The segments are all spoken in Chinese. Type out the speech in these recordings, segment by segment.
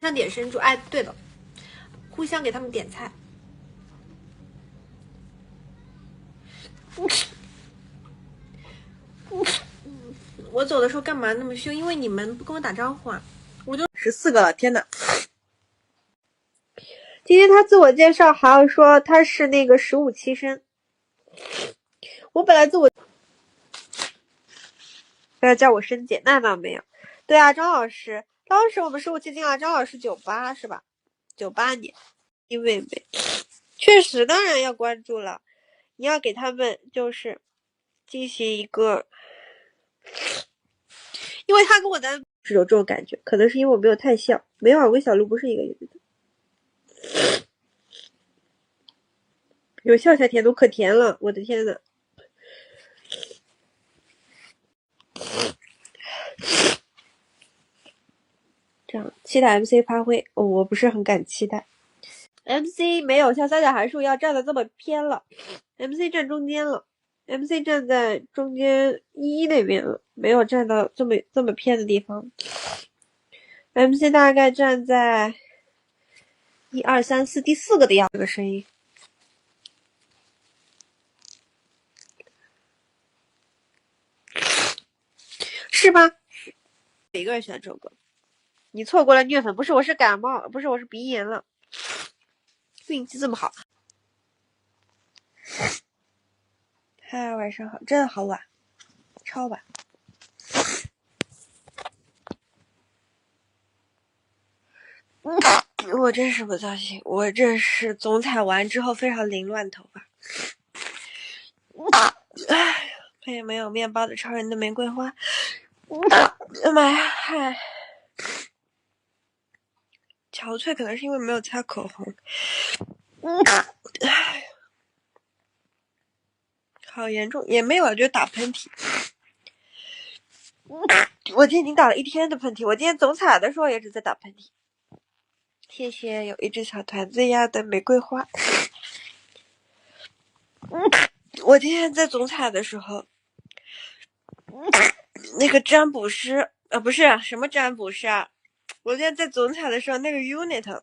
相点生猪，哎，对了，互相给他们点菜。我走的时候干嘛那么凶？因为你们不跟我打招呼啊！我就14个了，天哪！今天他自我介绍还要说他是那个15期生。我本来自我不要叫我生姐，那倒没有。对啊，张老师，当时我们15期进了，张老师98是吧？98年，因为没，确实当然要关注了，你要给他们就是进行一个，因为他跟我的是有这种感觉，可能是因为我没有太像，每晚跟小鹿不是一个人的。有笑才甜，都可甜了，我的天呐！这样期待 MC 发挥，我不是很敢期待。MC 没有像三角函数要站的这么偏了 ，MC 站中间了 ，MC 站在中间一那边了，没有站到这么偏的地方。MC 大概站在1、2、3、4第4个的样子，这个声音是吧？每个人选这首歌，你错过了虐粉，不是我是感冒，不是我是鼻炎了，运气这么好。嗨，晚上好，真的好晚，超晚。我真是不造型，我这是总采完之后非常凌乱头发。哎，配没有面包的超人的玫瑰花。妈呀，嗨，憔悴可能是因为没有擦口红。好严重，也没有，就打喷嚏。我今天已经打了1天的喷嚏，我今天总采的时候也只在打喷嚏。谢谢有一只小团子呀的玫瑰花。我今天在总采的时候，那个占卜师不是什么占卜师啊，我今天在总采的时候，那个 unit，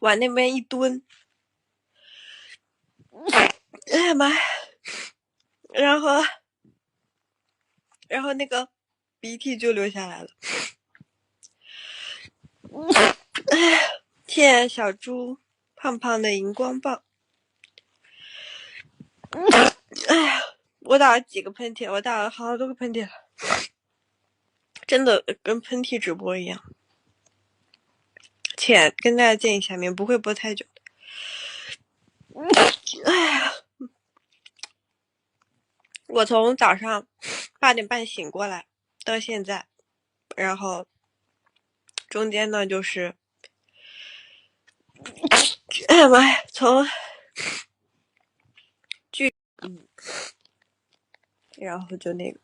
往那边一蹲，哎呀妈呀！然后那个鼻涕就流下来了。谢谢小猪胖胖的荧光棒。哎呀，我打了几个喷嚏，我打了好多个喷嚏，真的跟喷嚏直播一样。且跟大家建议下面不会播太久的。哎呀，我从早上8点半醒过来到现在，然后中间呢就是哎呀妈呀，从然后就那个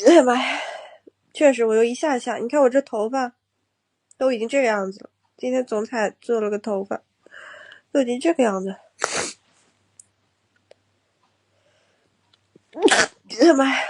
哎呀妈呀，确实我又一下下，你看我这头发都已经这个样子了，今天总采做了个头发都已经这个样子。哎呀妈呀，